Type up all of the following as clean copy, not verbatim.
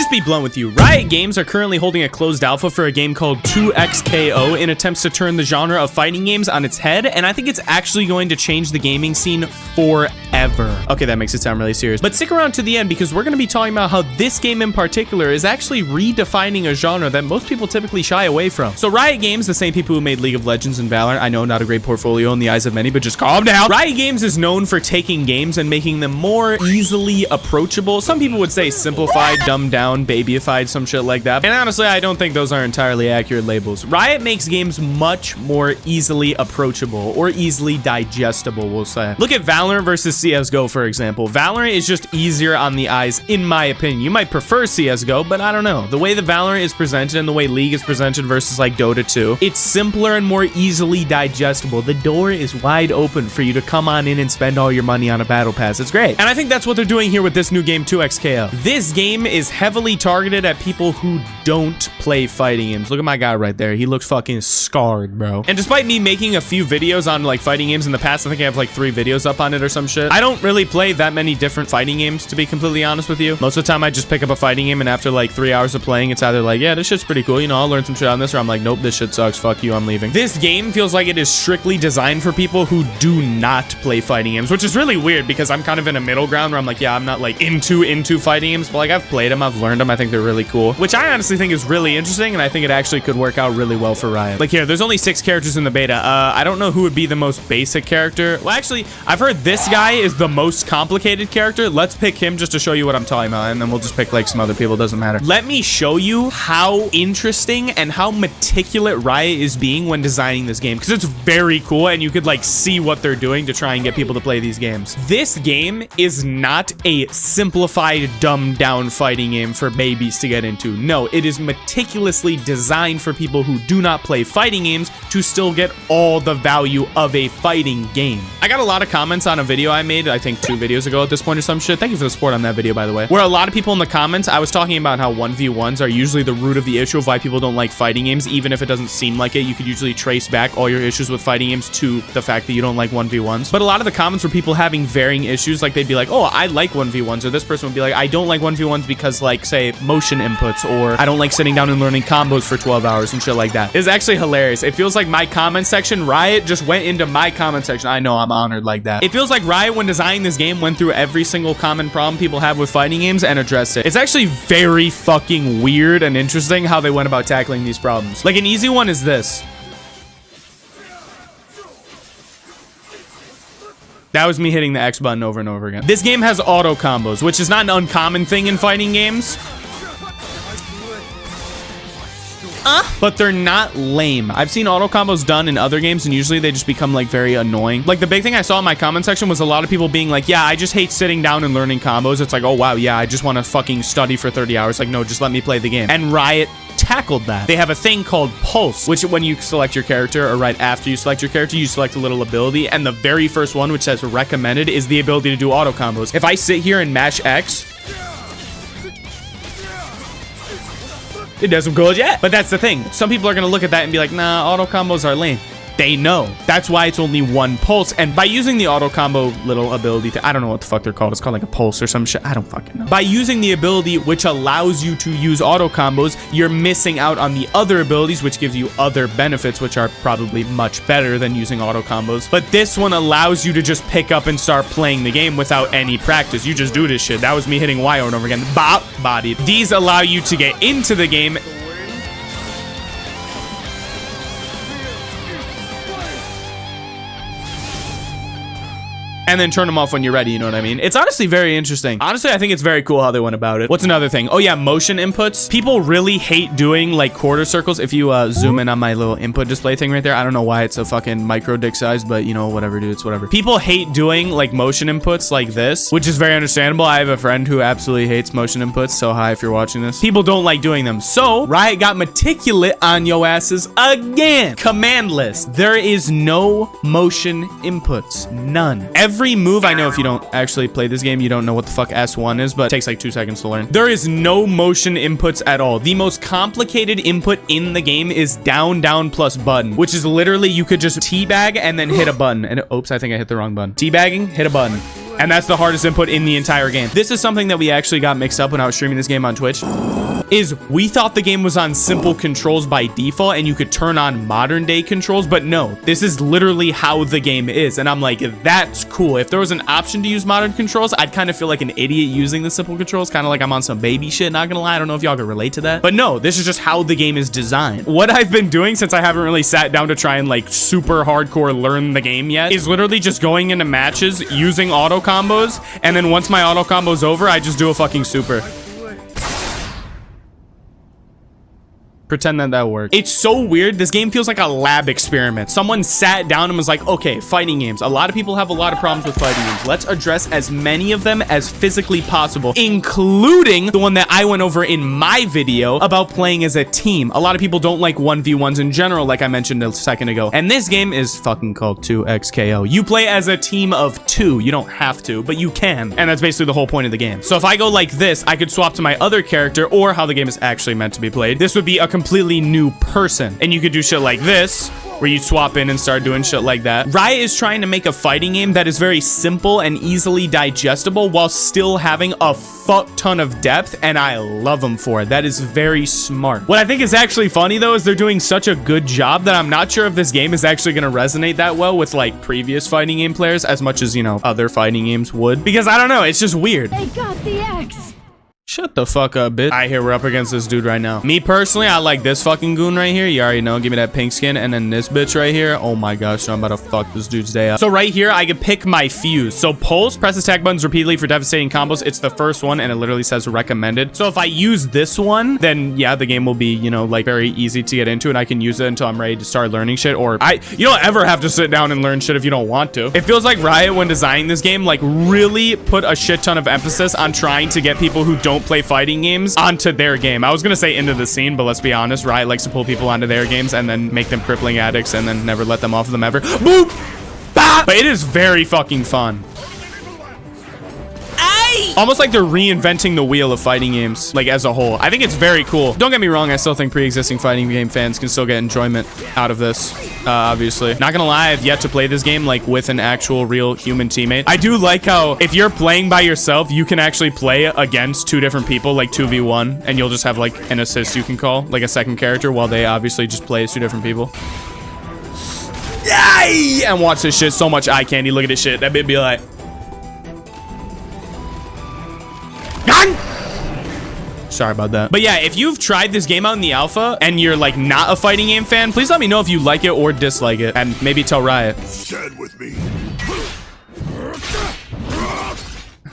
just be blunt with you. Riot Games are currently holding a closed alpha for a game called 2XKO in attempts to turn the genre of fighting games on its head, and I think it's actually going to change the gaming scene forever. Okay, that makes it sound really serious, but stick around to the end because we're going to be talking about how this game in particular is actually redefining a genre that most people typically shy away from. So Riot Games, the same people who made League of Legends and Valorant, I know not a great portfolio in the eyes of many, but just calm down. Riot Games is known for taking games and making them more easily approachable. Some people would say simplified, dumbed down, babyified, some shit like that. And honestly, I don't think those are entirely accurate labels. Riot makes games much more easily approachable or easily digestible, we'll say. Look at Valorant versus CSGO, for example. Valorant is just easier on the eyes, in my opinion. You might prefer CSGO, but I don't know. The way the Valorant is presented and the way League is presented versus like Dota 2, it's simpler and more easily digestible. The door is wide open for you to come on in and spend all your money on a battle pass. It's great. And I think that's what they're doing here with this new game, 2XKO. This game is heavily targeted at people who don't play fighting games. Look at my guy right there. He looks fucking scarred, bro. And despite me making a few videos on like fighting games in the past, I think I have like 3 videos up on it or some shit. I don't really play that many different fighting games, to be completely honest with you. Most of the time I just pick up a fighting game and after like 3 hours of playing, it's either like, yeah, this shit's pretty cool, you know, I'll learn some shit on this, or I'm like, nope, this shit sucks, fuck you, I'm leaving. This game feels like it is strictly designed for people who do not play fighting games, which is really weird because I'm kind of in a middle ground where I'm like, yeah, I'm not like into fighting games, but like I've played them, I've learned them, I think they're really cool, which I honestly think is really interesting, and I think it actually could work out really well for Riot. Like here, there's only 6 characters in the beta. I don't know who would be the most basic character. Well, actually, I've heard this guy is the most complicated character. Let's pick him just to show you what I'm talking about, and then we'll just pick like some other people. It doesn't matter. Let me show you how interesting and how meticulous Riot is being when designing this game, because it's very cool, and you could like see what they're doing to try and get people to play these games. This game is not a simplified, dumbed down fighting game for babies to get into. No, it is meticulously designed for people who do not play fighting games to still get all the value of a fighting game. I got a lot of comments on a video I made, I think 2 videos ago at this point or some shit. Thank you for the support on that video, by the way. Where a lot of people in the comments, I was talking about how 1v1s are usually the root of the issue of why people don't like fighting games. Even if it doesn't seem like it, you could usually trace back all your issues with fighting games to the fact that you don't like 1v1s. But a lot of the comments were people having varying issues. Like they'd be like, oh, I like 1v1s, or this person would be like, I don't like 1v1s because like, say, motion inputs, or I don't like sitting down and learning combos for 12 hours and shit like that. It's actually hilarious. It feels like my comment section, Riot just went into my comment section. I know, I'm honored like that. It feels like Riot, when designing this game, went through every single common problem people have with fighting games and addressed it. It's actually very fucking weird and interesting how they went about tackling these problems. Like an easy one is this. That was me hitting the X button over and over again. This game has auto combos, which is not an uncommon thing in fighting games. But they're not lame. I've seen auto combos done in other games, and usually they just become like very annoying. Like the big thing I saw in my comment section was a lot of people being like, yeah, I just hate sitting down and learning combos. It's like, oh wow, yeah, I just want to fucking study for 30 hours. Like, no, just let me play the game. And Riot tackled that. They have a thing called Pulse, which when you select your character, or right after you select your character, you select a little ability, and the very first one, which says recommended, is the ability to do auto combos. If I sit here and mash X, it doesn't go yet. But that's the thing. Some people are going to look at that and be like, nah, auto combos are lame. They know. That's why it's only 1 pulse. And by using the auto combo little ability, I don't know what the fuck they're called. It's called like a pulse or some shit. I don't fucking know. By using the ability which allows you to use auto combos, you're missing out on the other abilities, which gives you other benefits, which are probably much better than using auto combos. But this one allows you to just pick up and start playing the game without any practice. You just do this shit. That was me hitting Y over and over again. Bop, bodied. These allow you to get into the game and then turn them off when you're ready, you know what I mean? It's honestly very interesting. Honestly, I think it's very cool how they went about it. What's another thing? Oh yeah, motion inputs. People really hate doing like quarter circles. If you zoom in on my little input display thing right there, I don't know why it's a fucking micro dick size, but you know, whatever, dude, it's whatever. People hate doing like motion inputs like this, which is very understandable. I have a friend who absolutely hates motion inputs, so hi if you're watching this. People don't like doing them. So Riot got meticulous on yo asses again. Command list. There is no motion inputs. None. Every move, I know if you don't actually play this game, you don't know what the fuck S1 is, but it takes like 2 seconds to learn. There is no motion inputs at all. The most complicated input in the game is down, down plus button, which is literally you could just teabag and then hit a button. And oops, I think I hit the wrong button. Teabagging, hit a button. And that's the hardest input in the entire game. This is something that we actually got mixed up when I was streaming this game on Twitch. Is we thought the game was on simple controls by default and you could turn on modern day controls, but no, this is literally how the game is. And I'm like, that's cool. If there was an option to use modern controls, I'd kind of feel like an idiot using the simple controls, kind of like I'm on some baby shit, not gonna lie. I don't know if y'all can relate to that, but no, this is just how the game is designed. What I've been doing, since I haven't really sat down to try and like super hardcore learn the game yet, is literally just going into matches using auto combos, and then once my auto combo's over, I just do a fucking super. Pretend that worked. It's so weird. This game feels like a lab experiment. Someone sat down and was like, okay, fighting games. A lot of people have a lot of problems with fighting games. Let's address as many of them as physically possible, including the one that I went over in my video about playing as a team. A lot of people don't like 1v1s in general, like I mentioned a second ago. And this game is fucking called 2XKO. You play as a team of 2. You don't have to, but you can. And that's basically the whole point of the game. So if I go like this, I could swap to my other character, or how the game is actually meant to be played. This would be a completely new person, and you could do shit like this where you swap in and start doing shit like that. Riot is trying to make a fighting game that is very simple and easily digestible while still having a fuck ton of depth, and I love them for it. That is very smart. What I think is actually funny though is they're doing such a good job that I'm not sure if this game is actually going to resonate that well with like previous fighting game players as much as, you know, other fighting games would, because I don't know, it's just weird. They got the X. Shut the fuck up, bitch. All right, here, we're up against this dude right now. Me personally, I like this fucking goon right here. You already know. Give me that pink skin. And then this bitch right here. Oh my gosh, so I'm about to fuck this dude's day up. So right here, I can pick my fuse. So pulse, press attack buttons repeatedly for devastating combos. It's the first one, and it literally says recommended. So if I use this one, then yeah, the game will be, you know, like very easy to get into, and I can use it until I'm ready to start learning shit. Or you don't ever have to sit down and learn shit if you don't want to. It feels like Riot, when designing this game, like really put a shit ton of emphasis on trying to get people who don't play fighting games onto their game. I was gonna say into the scene, but let's be honest, Riot likes to pull people onto their games and then make them crippling addicts and then never let them off of them ever. Boop! Bah! But it is very fucking fun. Almost like they're reinventing the wheel of fighting games, like as a whole. I think it's very cool. Don't get me wrong, I still think pre-existing fighting game fans can still get enjoyment out of this, obviously. Not gonna lie, I've yet to play this game like with an actual real human teammate. I do like how if you're playing by yourself, you can actually play against 2 different people, like 2v1, and you'll just have like an assist you can call, like a second character, while they obviously just play as 2 different people. Yay! And watch this shit, so much eye candy. Look at this shit. That bitch be like... Sorry about that. But yeah, if you've tried this game out in the alpha and you're like not a fighting game fan, please let me know if you like it or dislike it, and maybe tell Riot. Stand with me.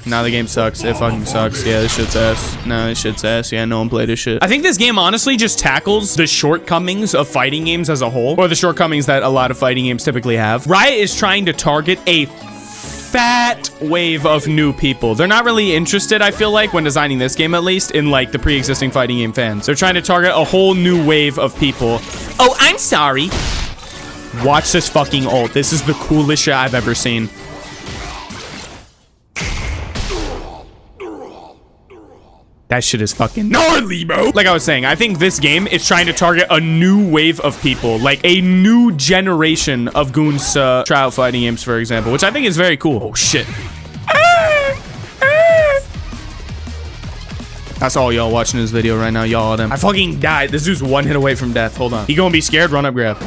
Nah, the game sucks. It fucking sucks. Yeah, this shit's ass. Nah, this shit's ass. Yeah, no one played this shit. I think this game honestly just tackles the shortcomings of fighting games as a whole, or the shortcomings that a lot of fighting games typically have. Riot is trying to target a fat wave of new people. They're not really interested, I feel like, when designing this game at least, in like the pre-existing fighting game fans. They're trying to target a whole new wave of people. Oh, I'm sorry. Watch this fucking ult. This is the coolest shit I've ever seen. That shit is fucking gnarly, bro. Like I was saying, I think this game is trying to target a new wave of people, like a new generation of goons trial fighting games, for example, which I think is very cool. Oh, shit. That's all y'all watching this video right now, y'all of them. I fucking died. This dude's 1 hit away from death. Hold on. You gonna be scared? Run up, grab.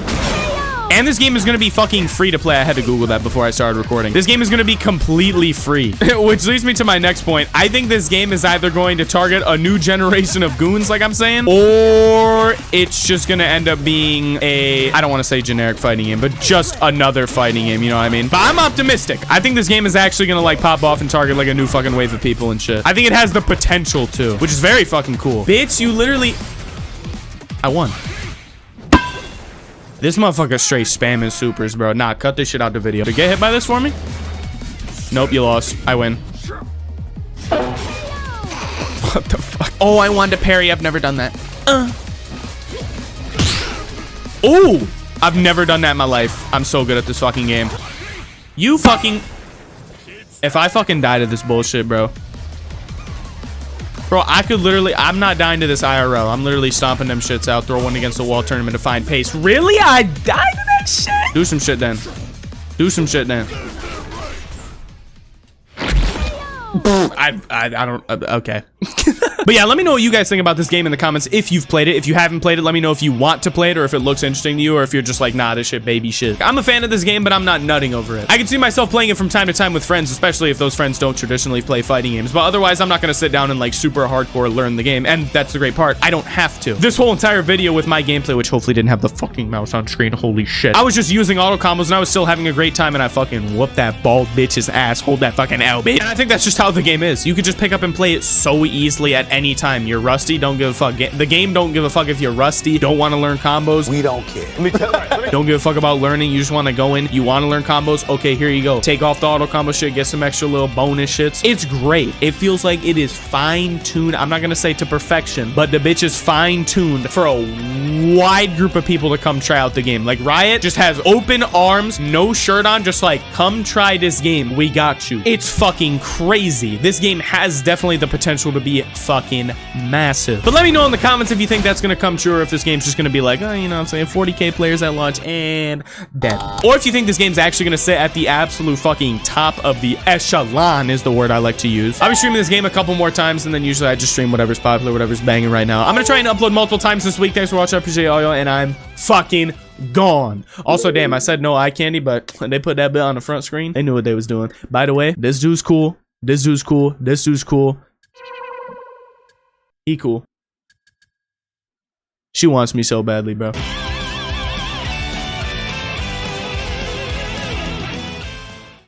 And this game is going to be fucking free to play. I had to Google that before I started recording. This game is going to be completely free, which leads me to my next point. I think this game is either going to target a new generation of goons, like I'm saying, or it's just going to end up being a, I don't want to say generic fighting game, but just another fighting game, you know what I mean? But I'm optimistic. I think this game is actually going to like pop off and target like a new fucking wave of people and shit. I think it has the potential to, which is very fucking cool. Bitch, you literally... I won. This motherfucker straight spamming supers, bro. Nah, cut this shit out the video. Did you get hit by this for me? Nope, you lost. I win. What the fuck? Oh, I wanted to parry. I've never done that. Oh, I've never done that in my life. I'm so good at this fucking game. You fucking... If I fucking die to this bullshit, bro. Bro, I could literally... I'm not dying to this IRL. I'm literally stomping them shits out. Throw one against the wall tournament to find pace. Really? I died to that shit? Do some shit then. Do some shit then. I don't, okay. But yeah, let me know what you guys think about this game in the comments if you've played it. If you haven't played it, let me know if you want to play it or if it looks interesting to you or if you're just like, nah, this shit baby shit. I'm a fan of this game, but I'm not nutting over it. I can see myself playing it from time to time with friends, especially if those friends don't traditionally play fighting games. But otherwise, I'm not going to sit down and like super hardcore learn the game. And that's the great part. I don't have to. This whole entire video with my gameplay, which hopefully didn't have the fucking mouse on screen. Holy shit. I was just using auto combos and I was still having a great time and I fucking whooped that bald bitch's ass. Hold that fucking L, bitch. And I think that's just how the game is. You could just pick up and play it so easily at any time. You're rusty, don't give a fuck. The game don't give a fuck if you're rusty, don't want to learn combos. We don't care. Let me tell you. Don't give a fuck about learning. You just want to go in. You want to learn combos. Okay, here you go. Take off the auto combo shit. Get some extra little bonus shits. It's great. It feels like it is fine-tuned. I'm not going to say to perfection, but the bitch is fine-tuned for a wide group of people to come try out the game. Like Riot just has open arms, no shirt on, just like, come try this game. We got you. It's fucking crazy. This game has definitely the potential to be fucking massive. But let me know in the comments if you think that's going to come true or if this game's just going to be like, oh, you know what I'm saying, 40k players at launch and dead. Or if you think this game's actually going to sit at the absolute fucking top of the echelon is the word I like to use. I'll be streaming this game a couple more times and then usually I just stream whatever's popular, whatever's banging right now. I'm going to try and upload multiple times this week. Thanks for watching. I appreciate all y'all and I'm fucking gone. Also, damn, I said no eye candy, but when they put that bit on the front screen, they knew what they was doing. By the way, this dude's cool. This dude's cool. This dude's cool. He cool. She wants me so badly, bro.